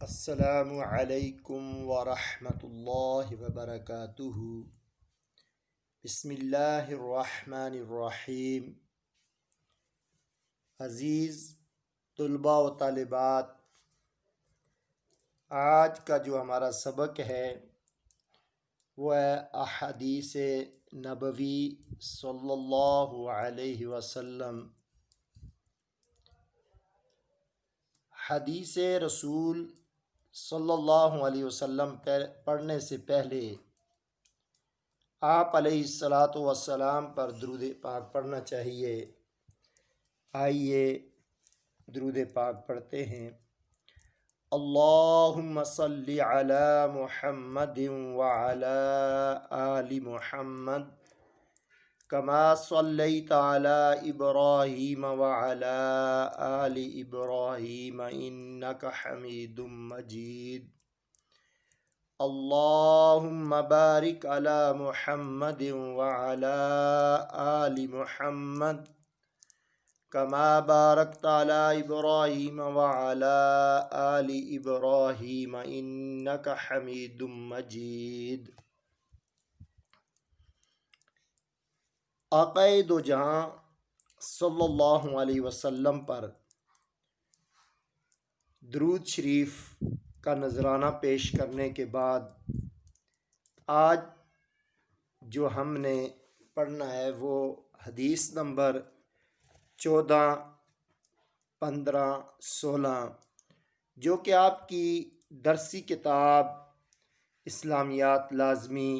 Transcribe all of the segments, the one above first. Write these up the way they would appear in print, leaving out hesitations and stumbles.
السلام علیکم ورحمۃ اللہ وبرکاتہ۔ بسم اللہ الرحمن الرحیم۔ عزیز طلباء و طالبات، آج کا جو ہمارا سبق ہے وہ ہے احادیث نبوی صلی اللہ علیہ وسلم۔ حدیث رسول صلی اللہ علیہ وسلم پڑھنے سے پہلے آپ علیہ الصلاۃ والسلام پر درود پاک پڑھنا چاہیے۔ آئیے درود پاک پڑھتے ہیں۔ اللہم صلی علی محمد وعلی آل محمد کما صلیت علی ابراہیم وعلی آل ابراہیم انک حمید مجید۔ اللہم بارک علی محمد وعلی آل محمد کما بارکت علی ابراہیم وعلی آل ابراہیم انک حمید مجید۔ آقا دو جہاں صلی اللہ علیہ وسلم پر درود شریف کا نذرانہ پیش کرنے کے بعد آج جو ہم نے پڑھنا ہے وہ حدیث نمبر 14، 15، 16 جو کہ آپ کی درسی کتاب اسلامیات لازمی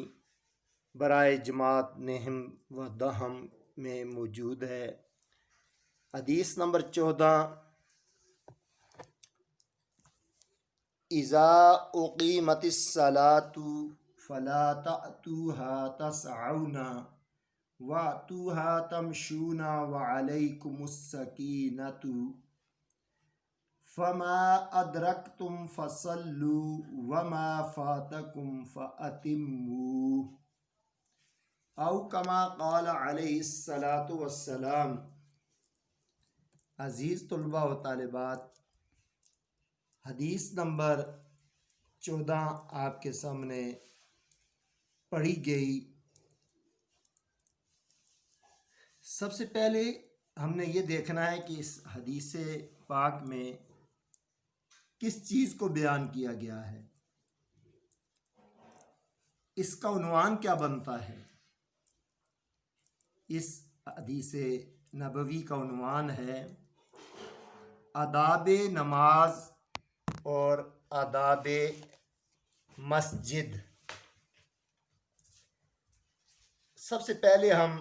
برائے جماعت نہم و دہم میں موجود ہے۔ حدیث نمبر 14، اذا اقیمت الصلاۃ فلا تأتوها تسعون وأتوها تمشون وعلیکم السکینۃ فما ادرکتم فصلوا وما فاتکم فأتموا او کما قال علیہ الصلاۃ والسلام۔ عزیز طلباء و طالبات، حدیث نمبر 14 آپ کے سامنے پڑھی گئی۔ سب سے پہلے ہم نے یہ دیکھنا ہے کہ اس حدیث پاک میں کس چیز کو بیان کیا گیا ہے، اس کا عنوان کیا بنتا ہے۔ اس حدیث نبوی کا عنوان ہے آداب نماز اور آداب مسجد۔ سب سے پہلے ہم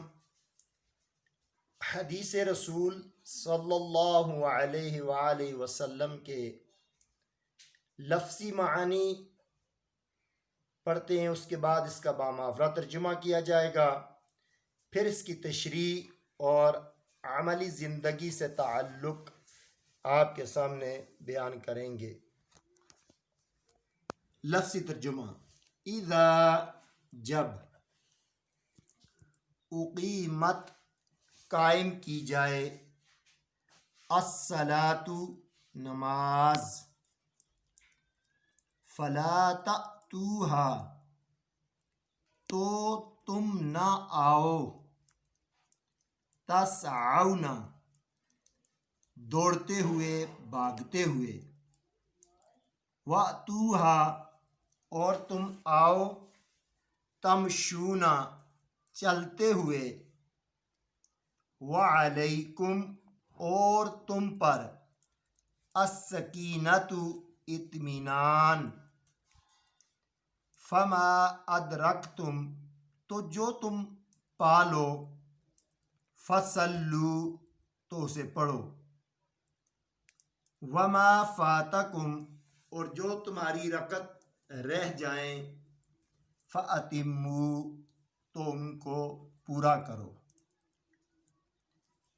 حدیث رسول صلی اللہ علیہ وآلہ وسلم کے لفظی معانی پڑھتے ہیں، اس کے بعد اس کا بامحاورہ ترجمہ کیا جائے گا، پھر اس کی تشریح اور عملی زندگی سے تعلق آپ کے سامنے بیان کریں گے۔ لفظی ترجمہ: اذا جب، اقیمت قائم کی جائے، الصلاۃ نماز، فلا تأتوها تو تم نہ آؤ، تسعون دوڑتے ہوئے بھاگتے ہوئے، وأتوها اور تم آؤ، تمشون چلتے ہوئے، وعلیکم اور تم پر، السکینۃ اطمینان، فما ادرکتم تو جو تم پالو، فصلو تو اسے پڑھو، وما فاتکم اور جو تمہاری رکعت رہ جائیں، فأتموا تو ان کو پورا کرو۔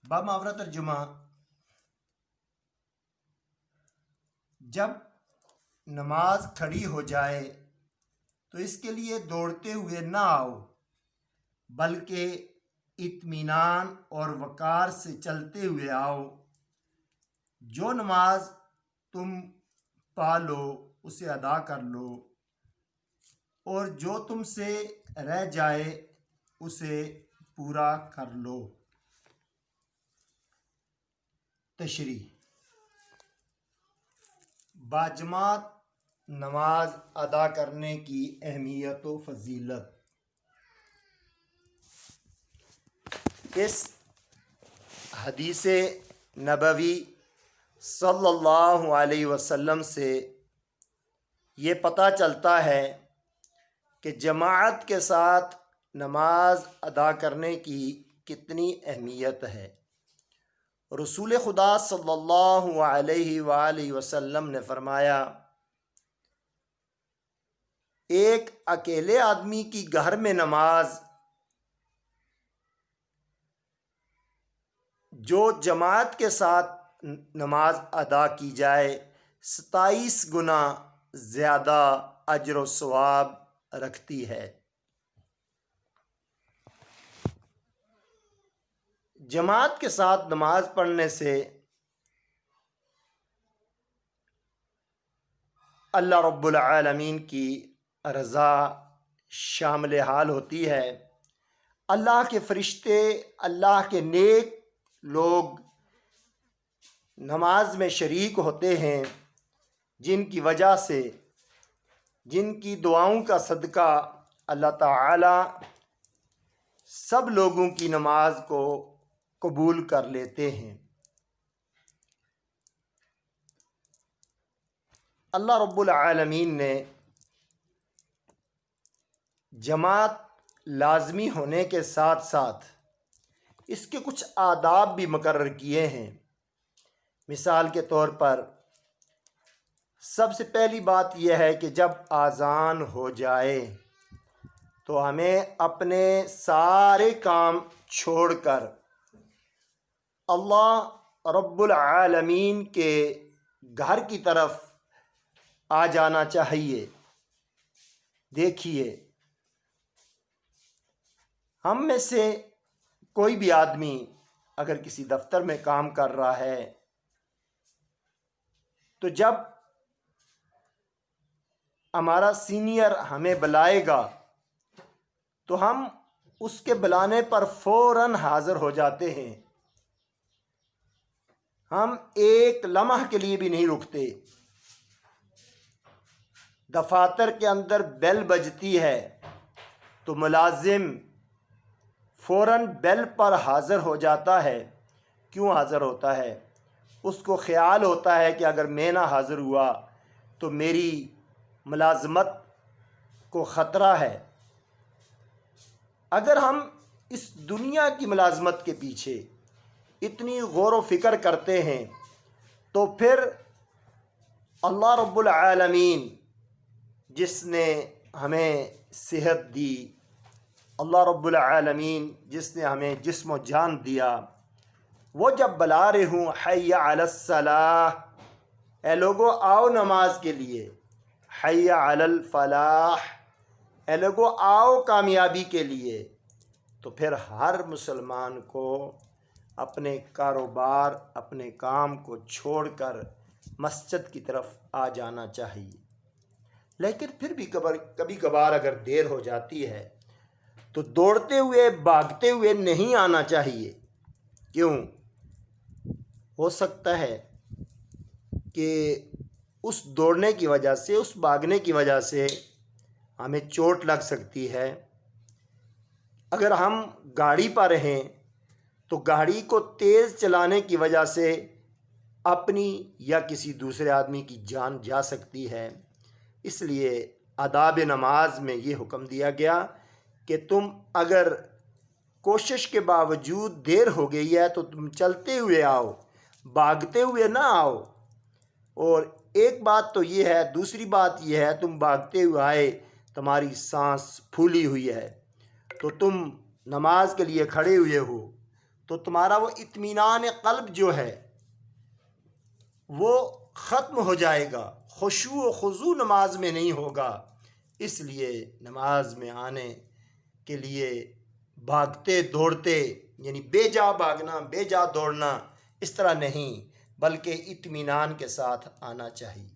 بامحاورہ ترجمہ: جب نماز کھڑی ہو جائے تو اس کے لیے دوڑتے ہوئے نہ آؤ، بلکہ اطمینان اور وقار سے چلتے ہوئے آؤ۔ جو نماز تم پالو اسے ادا کر لو، اور جو تم سے رہ جائے اسے پورا کر لو۔ تشریح: باجماعت نماز ادا کرنے کی اہمیت و فضیلت۔ اس حدیث نبوی صلی اللہ علیہ وسلم سے یہ پتہ چلتا ہے کہ جماعت کے ساتھ نماز ادا کرنے کی کتنی اہمیت ہے۔ رسول خدا صلی اللہ علیہ وآلہ وسلم نے فرمایا، ایک اکیلے آدمی کی گھر میں نماز جو جماعت کے ساتھ نماز ادا کی جائے 27 گنا زیادہ اجر و ثواب رکھتی ہے۔ جماعت کے ساتھ نماز پڑھنے سے اللہ رب العالمین کی رضا شامل حال ہوتی ہے۔ اللہ کے فرشتے، اللہ کے نیک لوگ نماز میں شریک ہوتے ہیں، جن کی وجہ سے، جن کی دعاؤں کا صدقہ اللہ تعالی سب لوگوں کی نماز کو قبول کر لیتے ہیں۔ اللہ رب العالمین نے جماعت لازمی ہونے کے ساتھ ساتھ اس کے کچھ آداب بھی مقرر کیے ہیں۔ مثال کے طور پر سب سے پہلی بات یہ ہے کہ جب اذان ہو جائے تو ہمیں اپنے سارے کام چھوڑ کر اللہ رب العالمین کے گھر کی طرف آ جانا چاہیے۔ دیکھیے، ہم میں سے کوئی بھی آدمی اگر کسی دفتر میں کام کر رہا ہے تو جب ہمارا سینئر ہمیں بلائے گا تو ہم اس کے بلانے پر فوراً حاضر ہو جاتے ہیں۔ ہم ایک لمحہ کے لیے بھی نہیں رکتے۔ دفاتر کے اندر بیل بجتی ہے تو ملازم فوراً بیل پر حاضر ہو جاتا ہے۔ کیوں حاضر ہوتا ہے؟ اس کو خیال ہوتا ہے کہ اگر میں نہ حاضر ہوا تو میری ملازمت کو خطرہ ہے۔ اگر ہم اس دنیا کی ملازمت کے پیچھے اتنی غور و فکر کرتے ہیں تو پھر اللہ رب العالمین جس نے ہمیں صحت دی، اللہ رب العالمین جس نے ہمیں جسم و جان دیا، وہ جب بلا رہے ہوں حی علی الصلاح، اے لوگو آؤ نماز کے لیے، حی علی الفلاح، اے لوگو آؤ کامیابی کے لیے، تو پھر ہر مسلمان کو اپنے کاروبار، اپنے کام کو چھوڑ کر مسجد کی طرف آ جانا چاہیے۔ لیکن پھر بھی کبھی کبھار اگر دیر ہو جاتی ہے تو دوڑتے ہوئے، بھاگتے ہوئے نہیں آنا چاہیے۔ کیوں؟ ہو سکتا ہے کہ اس دوڑنے کی وجہ سے، اس بھاگنے کی وجہ سے ہمیں چوٹ لگ سکتی ہے۔ اگر ہم گاڑی پر ہیں تو گاڑی کو تیز چلانے کی وجہ سے اپنی یا کسی دوسرے آدمی کی جان جا سکتی ہے۔ اس لیے آداب نماز میں یہ حکم دیا گیا کہ تم اگر کوشش کے باوجود دیر ہو گئی ہے تو تم چلتے ہوئے آؤ، بھاگتے ہوئے نہ آؤ۔ اور ایک بات تو یہ ہے، دوسری بات یہ ہے تم بھاگتے ہوئے آئے، تمہاری سانس پھولی ہوئی ہے تو تم نماز کے لیے کھڑے ہوئے ہو تو تمہارا وہ اطمینان قلب جو ہے وہ ختم ہو جائے گا، خشوع و خضوع نماز میں نہیں ہوگا۔ اس لیے نماز میں آنے کے لیے بھاگتے دوڑتے، یعنی بے جا بھاگنا، بے جا دوڑنا، اس طرح نہیں، بلکہ اطمینان کے ساتھ آنا چاہیے۔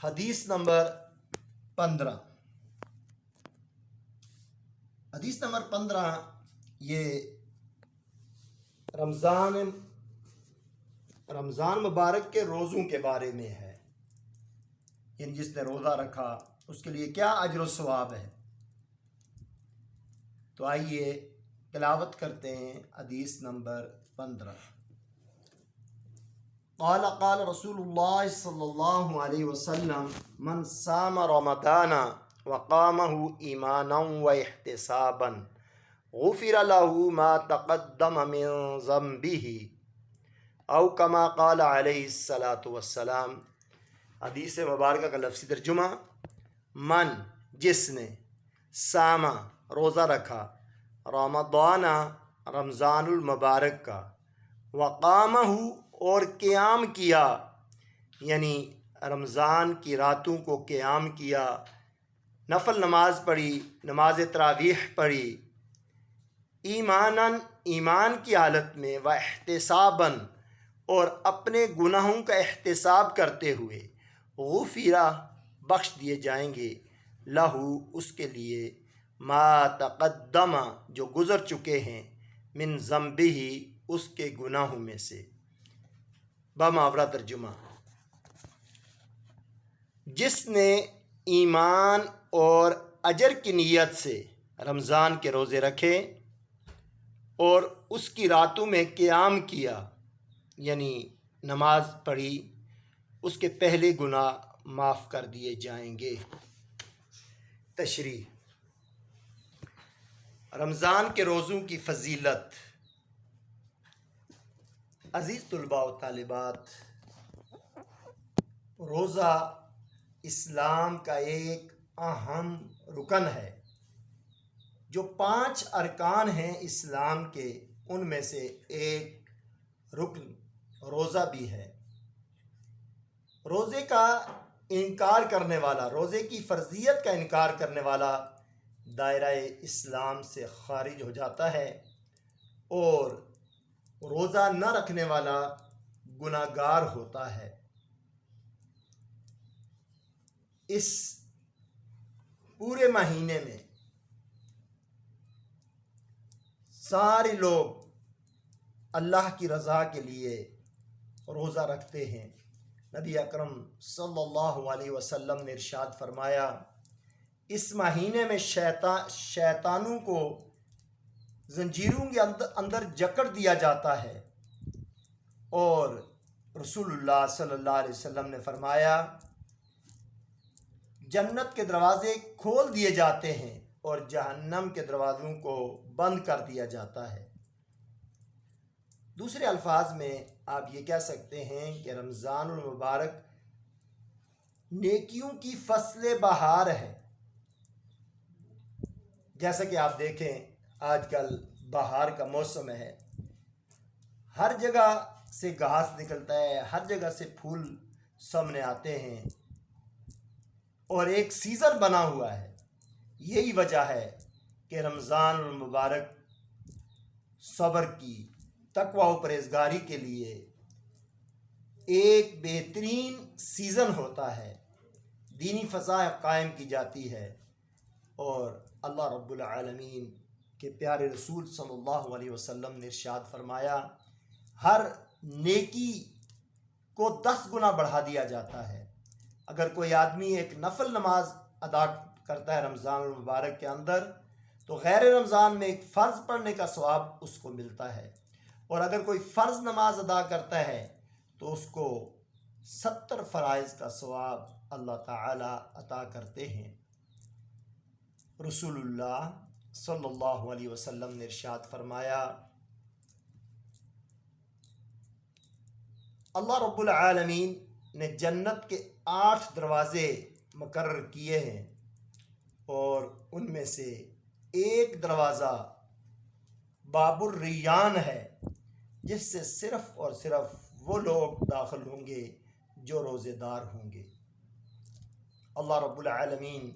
حدیث نمبر 15. حدیث نمبر 15 یہ رمضان مبارک کے روزوں کے بارے میں ہے، یعنی جس نے روزہ رکھا اس کے لیے کیا اجر و ثواب ہے. تو آئیے تلاوت کرتے ہیں حدیث نمبر 15. قال رسول اللہ صلی اللہ علیہ وسلم من صام رمضان وقامہ ایمانا واحتسابا غفر له ما تقدم من ذنبه او کما قال علیہ الصلاۃ والسلام. حدیث مبارکہ کا لفظی ترجمہ: من جس نے، ساما روزہ رکھا، رمضان رمضان المبارک کا، وقامہ اور قیام کیا، یعنی رمضان کی راتوں کو قیام کیا، نفل نماز پڑھی، نماز تراویح پڑھی، ایماناً ایمان کی حالت میں، و احتساباً اور اپنے گناہوں کا احتساب کرتے ہوئے، غفرہ بخش دیے جائیں گے، لہو اس کے لیے، ما تقدم جو گزر چکے ہیں، من ذنبہ اس کے گناہوں میں سے. باماورہ ترجمہ: جس نے ایمان اور اجر کی نیت سے رمضان کے روزے رکھے اور اس کی راتوں میں قیام کیا، یعنی نماز پڑھی، اس کے پہلے گناہ معاف کر دیے جائیں گے. تشریح: رمضان کے روزوں کی فضیلت. عزیز طلباء و طالبات، روزہ اسلام کا ایک اہم رکن ہے. جو 5 ارکان ہیں اسلام کے، ان میں سے ایک رکن روزہ بھی ہے. روزے کا انکار کرنے والا، روزے کی فرضیت کا انکار کرنے والا دائرہ اسلام سے خارج ہو جاتا ہے، اور روزہ نہ رکھنے والا گناہ گار ہوتا ہے. اس پورے مہینے میں سارے لوگ اللہ کی رضا کے لیے روزہ رکھتے ہیں. نبی اکرم صلی اللہ علیہ وسلم نے ارشاد فرمایا، اس مہینے میں شیطانوں کو زنجیروں کے اندر جکڑ دیا جاتا ہے، اور رسول اللہ صلی اللہ علیہ وسلم نے فرمایا، جنت کے دروازے کھول دیے جاتے ہیں اور جہنم کے دروازوں کو بند کر دیا جاتا ہے. دوسرے الفاظ میں آپ یہ کہہ سکتے ہیں کہ رمضان المبارک نیکیوں کی فصل بہار ہے. جیسا کہ آپ دیکھیں آج کل بہار کا موسم ہے، ہر جگہ سے گھاس نکلتا ہے، ہر جگہ سے پھول سامنے آتے ہیں، اور ایک سیزن بنا ہوا ہے. یہی وجہ ہے کہ رمضان المبارک صبر کی، تقوی و پرہیزگاری کے لیے ایک بہترین سیزن ہوتا ہے. دینی فضا قائم کی جاتی ہے، اور اللہ رب العالمین کے پیارے رسول صلی اللہ علیہ وسلم نے ارشاد فرمایا، ہر نیکی کو 10 گنا بڑھا دیا جاتا ہے. اگر کوئی آدمی ایک نفل نماز ادا کرتا ہے رمضان المبارک کے اندر، تو غیر رمضان میں ایک فرض پڑھنے کا ثواب اس کو ملتا ہے، اور اگر کوئی فرض نماز ادا کرتا ہے تو اس کو 70 فرائض کا ثواب اللہ تعالی عطا کرتے ہیں. رسول اللہ صلی اللہ علیہ وسلم نے ارشاد فرمایا، اللہ رب العالمین نے جنت کے 8 دروازے مقرر کیے ہیں، اور ان میں سے ایک دروازہ باب الریان ہے، جس سے صرف اور صرف وہ لوگ داخل ہوں گے جو روزے دار ہوں گے. اللہ رب العالمین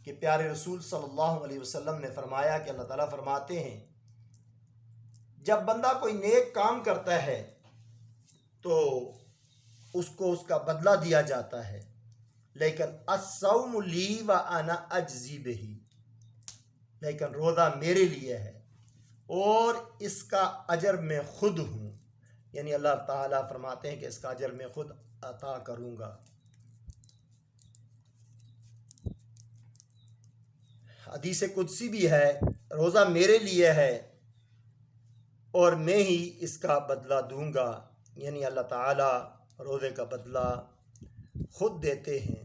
کے پیارے رسول صلی اللہ علیہ وسلم نے فرمایا کہ اللہ تعالیٰ فرماتے ہیں، جب بندہ کوئی نیک کام کرتا ہے تو اس کو اس کا بدلہ دیا جاتا ہے، لیکن الصوم لی و انا اجزی بہی، لیکن روزہ میرے لیے ہے اور اس کا اجر میں خود ہوں، یعنی اللہ تعالیٰ فرماتے ہیں کہ اس کا اجر میں خود عطا کروں گا۔ حدیث قدسی بھی ہے، روزہ میرے لیے ہے اور میں ہی اس کا بدلہ دوں گا، یعنی اللہ تعالیٰ روزے کا بدلہ خود دیتے ہیں۔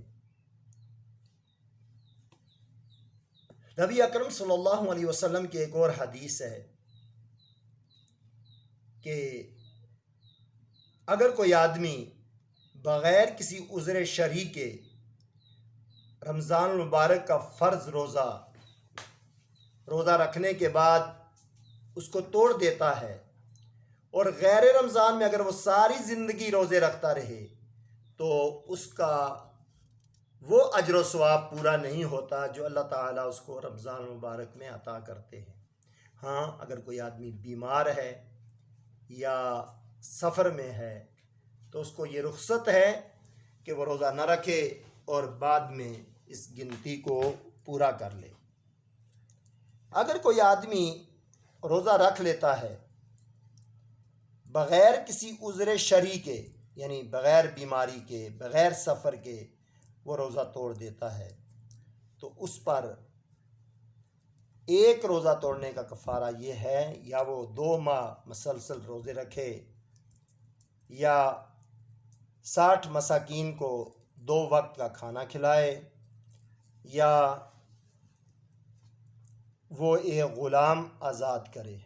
نبی اکرم صلی اللہ علیہ وسلم کی ایک اور حدیث ہے کہ اگر کوئی آدمی بغیر کسی عذر شرعی کے رمضان المبارک کا فرض روزہ رکھنے کے بعد اس کو توڑ دیتا ہے اور غیر رمضان میں اگر وہ ساری زندگی روزے رکھتا رہے تو اس کا وہ اجر و ثواب پورا نہیں ہوتا جو اللہ تعالیٰ اس کو رمضان المبارک میں عطا کرتے ہیں۔ ہاں، اگر کوئی آدمی بیمار ہے یا سفر میں ہے تو اس کو یہ رخصت ہے کہ وہ روزہ نہ رکھے اور بعد میں اس گنتی کو پورا کر لے۔ اگر کوئی آدمی روزہ رکھ لیتا ہے بغیر کسی عذر شرعی کے، یعنی بغیر بیماری کے، بغیر سفر کے وہ روزہ توڑ دیتا ہے تو اس پر ایک روزہ توڑنے کا کفارہ یہ ہے، یا وہ 2 ماہ مسلسل روزے رکھے یا 60 مساکین کو 2 وقت کا کھانا کھلائے، یا وہ ایک غلام آزاد کرے۔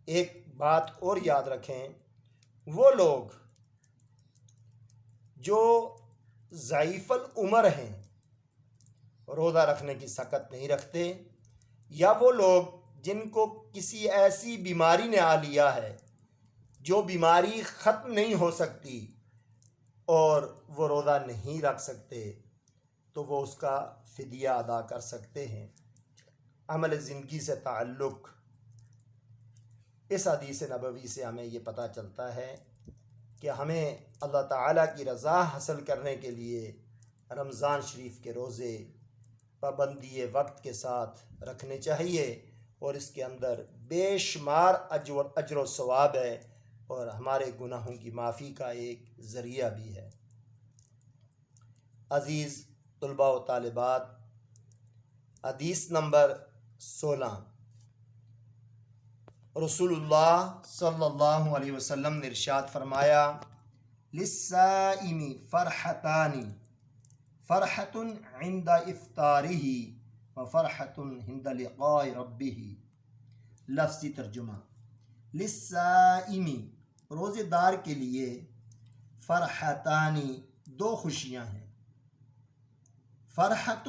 ایک بات اور یاد رکھیں، وہ لوگ جو ضعیف العمر ہیں روزہ رکھنے کی سخت نہیں رکھتے، یا وہ لوگ جن کو کسی ایسی بیماری نے آ لیا ہے جو بیماری ختم نہیں ہو سکتی اور وہ روزہ نہیں رکھ سکتے، تو وہ اس کا فدیہ ادا کر سکتے ہیں۔ عمل زندگی سے تعلق، اس حدیث نبوی سے ہمیں یہ پتہ چلتا ہے کہ ہمیں اللہ تعالیٰ کی رضا حاصل کرنے کے لیے رمضان شریف کے روزے پابندی وقت کے ساتھ رکھنے چاہیے، اور اس کے اندر بے شمار اجر و ثواب ہے اور ہمارے گناہوں کی معافی کا ایک ذریعہ بھی ہے۔ عزیز طلباء و طالبات، حدیث نمبر 16، رسول اللہ صلی اللہ علیہ وسلم نے ارشاد فرمایا، للصائم فرحتان، فرحت عند افطارہ و فرحت عند لقاء ربہ۔ لفظی ترجمہ، للصائم روزے دار کے لیے، فرحتان 2 خوشیاں ہیں، فرحت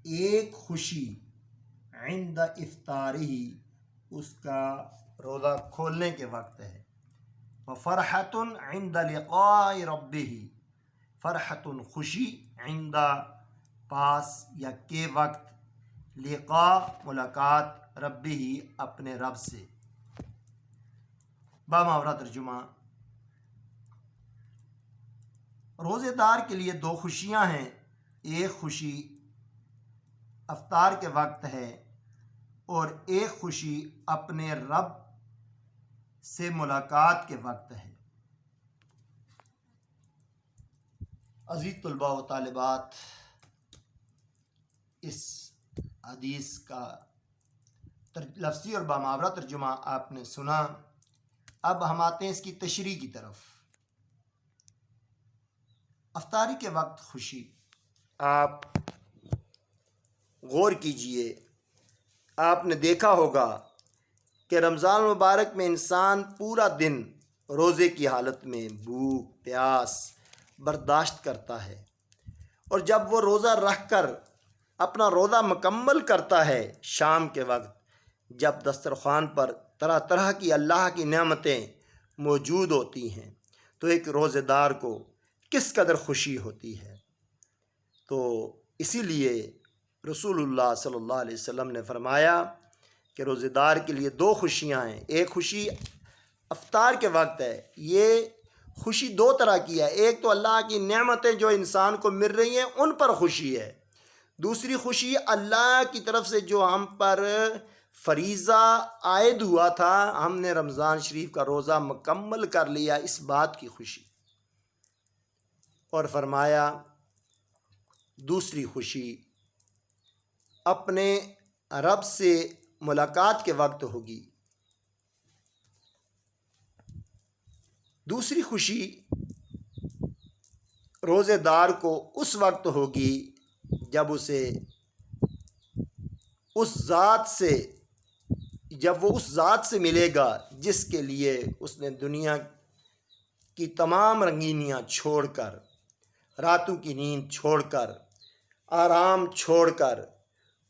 ایک خوشی، عند افطارہ اس کا روزہ کھولنے کے وقت ہے، وفرحت عند لقاء ربہ فرحت خوشی، عند پاس یا کے وقت، لقاء ملاقات، ربہ اپنے رب سے۔ باماورا ترجمہ، روزے دار کے لیے 2 خوشیاں ہیں، ایک خوشی افطار کے وقت ہے اور ایک خوشی اپنے رب سے ملاقات کے وقت ہے۔ عزیز طلباء و طالبات، اس حدیث کا لفظی اور باماورا ترجمہ آپ نے سنا۔ اب ہم آتے ہیں اس کی تشریح کی طرف۔ افطاری کے وقت خوشی، آپ غور کیجئے، آپ نے دیکھا ہوگا کہ رمضان مبارک میں انسان پورا دن روزے کی حالت میں بھوک پیاس برداشت کرتا ہے، اور جب وہ روزہ رکھ کر اپنا روزہ مکمل کرتا ہے، شام کے وقت جب دسترخوان پر طرح طرح کی اللہ کی نعمتیں موجود ہوتی ہیں تو ایک روزے دار کو کس قدر خوشی ہوتی ہے۔ تو اسی لیے رسول اللہ صلی اللہ علیہ وسلم نے فرمایا کہ روزے دار کے لیے 2 خوشیاں ہیں، ایک خوشی افطار کے وقت ہے، یہ خوشی دو طرح کی ہے، ایک تو اللہ کی نعمتیں جو انسان کو مل رہی ہیں ان پر خوشی ہے، دوسری خوشی اللہ کی طرف سے جو ہم پر فریضہ عائد ہوا تھا، ہم نے رمضان شریف کا روزہ مکمل کر لیا، اس بات کی خوشی۔ اور فرمایا دوسری خوشی اپنے رب سے ملاقات کے وقت ہوگی، دوسری خوشی روزے دار کو اس وقت ہوگی جب اسے وہ اس ذات سے ملے گا جس کے لیے اس نے دنیا کی تمام رنگینیاں چھوڑ کر، راتوں کی نیند چھوڑ کر، آرام چھوڑ کر،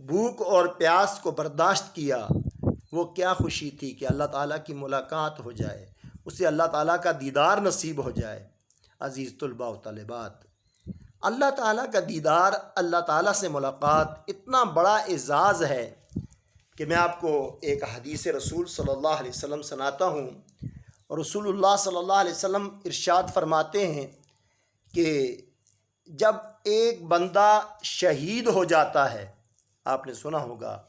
بھوک اور پیاس کو برداشت کیا۔ وہ کیا خوشی تھی کہ اللہ تعالیٰ کی ملاقات ہو جائے، اسے اللہ تعالیٰ کا دیدار نصیب ہو جائے۔ عزیز طلباء و طالبات، اللہ تعالیٰ کا دیدار، اللہ تعالیٰ سے ملاقات اتنا بڑا اعزاز ہے کہ میں آپ کو ایک حدیث رسول صلی اللہ علیہ وسلم سناتا ہوں۔ اور رسول اللہ صلی اللہ علیہ وسلم ارشاد فرماتے ہیں کہ جب ایک بندہ شہید ہو جاتا ہے، آپ نے سنا ہوگا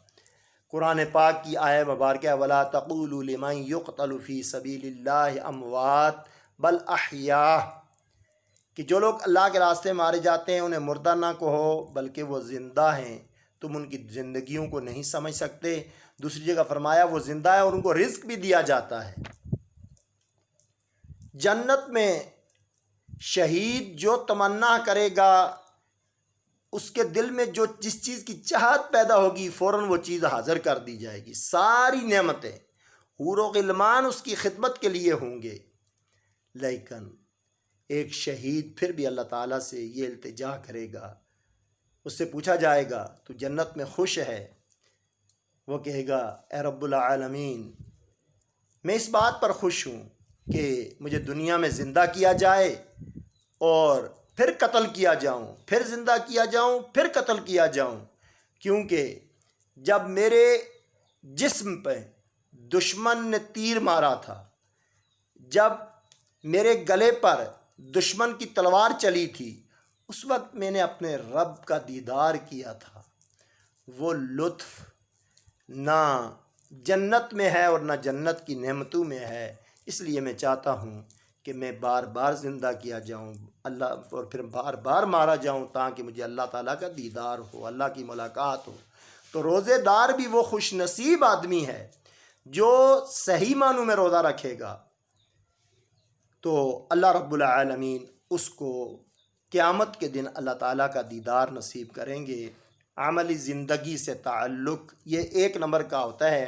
قرآن پاک کی آیہ مبارکہ وَلَا تَقُولُوا لِمَن يُقْتَلُ فِي سَبِيلِ اللَّهِ أَمْوَاتٌ بَلْ أَحْيَاءٌ، کہ جو لوگ اللہ کے راستے مارے جاتے ہیں انہیں مردہ نہ کہو بلکہ وہ زندہ ہیں، تم ان کی زندگیوں کو نہیں سمجھ سکتے۔ دوسری جگہ فرمایا وہ زندہ ہے اور ان کو رزق بھی دیا جاتا ہے۔ جنت میں شہید جو تمنا کرے گا، اس کے دل میں جس چیز کی چاہت پیدا ہوگی فوراً وہ چیز حاضر کر دی جائے گی، ساری نعمتیں، حور و غلمان اس کی خدمت کے لیے ہوں گے۔ لیکن ایک شہید پھر بھی اللہ تعالیٰ سے یہ التجا کرے گا، اس سے پوچھا جائے گا تو جنت میں خوش ہے؟ وہ کہے گا اے رب العالمین، میں اس بات پر خوش ہوں کہ مجھے دنیا میں زندہ کیا جائے اور پھر قتل کیا جاؤں، پھر زندہ کیا جاؤں، پھر قتل کیا جاؤں، کیونکہ جب میرے جسم پہ دشمن نے تیر مارا تھا، جب میرے گلے پر دشمن کی تلوار چلی تھی، اس وقت میں نے اپنے رب کا دیدار کیا تھا۔ وہ لطف نہ جنت میں ہے اور نہ جنت کی نعمتوں میں ہے۔ اس لیے میں چاہتا ہوں کہ میں بار بار زندہ کیا جاؤں اور پھر بار بار مارا جاؤں تاکہ مجھے اللہ تعالیٰ کا دیدار ہو، اللہ کی ملاقات ہو۔ تو روزے دار بھی وہ خوش نصیب آدمی ہے جو صحیح معنوں میں روزہ رکھے گا، تو اللہ رب العالمین اس کو قیامت کے دن اللہ تعالیٰ کا دیدار نصیب کریں گے۔ عملی زندگی سے تعلق یہ ایک نمبر کا ہوتا ہے،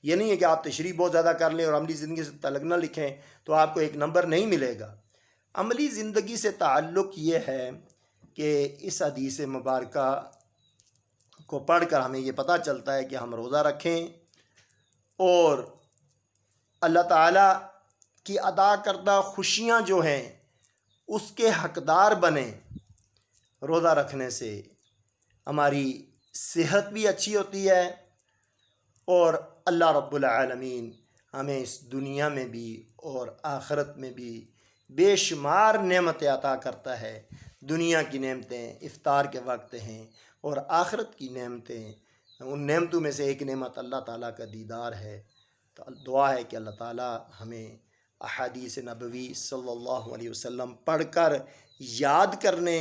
یہ نہیں ہے کہ آپ تشریح بہت زیادہ کر لیں اور عملی زندگی سے تعلق نہ لکھیں تو آپ کو ایک نمبر نہیں ملے گا۔ عملی زندگی سے تعلق یہ ہے کہ اس حدیث مبارکہ کو پڑھ کر ہمیں یہ پتہ چلتا ہے کہ ہم روزہ رکھیں اور اللہ تعالیٰ کی عطا کردہ خوشیاں جو ہیں اس کے حقدار بنیں۔ روزہ رکھنے سے ہماری صحت بھی اچھی ہوتی ہے اور اللہ رب العالمین ہمیں اس دنیا میں بھی اور آخرت میں بھی بے شمار نعمتیں عطا کرتا ہے۔ دنیا کی نعمتیں افطار کے وقت ہیں اور آخرت کی نعمتیں، ان نعمتوں میں سے ایک نعمت اللہ تعالیٰ کا دیدار ہے۔ تو دعا ہے کہ اللہ تعالیٰ ہمیں احادیث نبوی صلی اللہ علیہ وسلم پڑھ کر یاد کرنے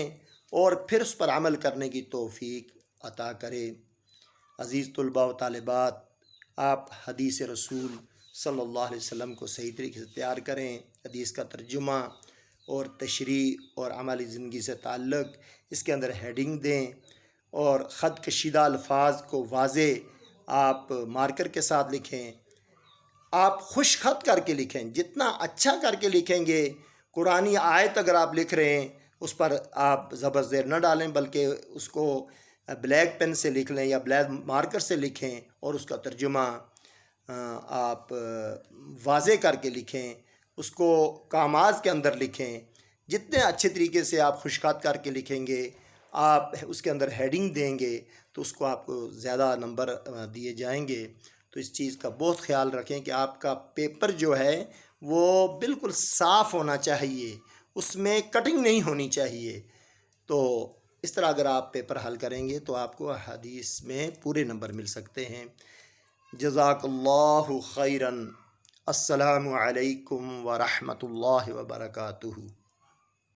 اور پھر اس پر عمل کرنے کی توفیق عطا کرے۔ عزیز طلباء و طالبات، آپ حدیث رسول صلی اللہ علیہ وسلم کو صحیح طریقے سے تیار کریں، حدیث کا ترجمہ اور تشریح اور عملی زندگی سے تعلق، اس کے اندر ہیڈنگ دیں اور خط کشیدہ الفاظ کو واضح آپ مارکر کے ساتھ لکھیں۔ آپ خوش خط کر کے لکھیں، جتنا اچھا کر کے لکھیں گے، قرآنی آیت اگر آپ لکھ رہے ہیں اس پر آپ زبر زیر نہ ڈالیں بلکہ اس کو بلیک پین سے لکھ لیں یا بلیک مارکر سے لکھیں اور اس کا ترجمہ آپ واضح کر کے لکھیں، اس کو کاماز کے اندر لکھیں۔ جتنے اچھے طریقے سے آپ خوش خط کر کے لکھیں گے، آپ اس کے اندر ہیڈنگ دیں گے تو اس کو آپ کو زیادہ نمبر دیے جائیں گے۔ تو اس چیز کا بہت خیال رکھیں کہ آپ کا پیپر جو ہے وہ بالکل صاف ہونا چاہیے، اس میں کٹنگ نہیں ہونی چاہیے۔ تو اس طرح اگر آپ پیپر حل کریں گے تو آپ کو حدیث میں پورے نمبر مل سکتے ہیں۔ جزاک اللہ خیراً۔ السلام علیکم ورحمۃ اللہ وبرکاتہ۔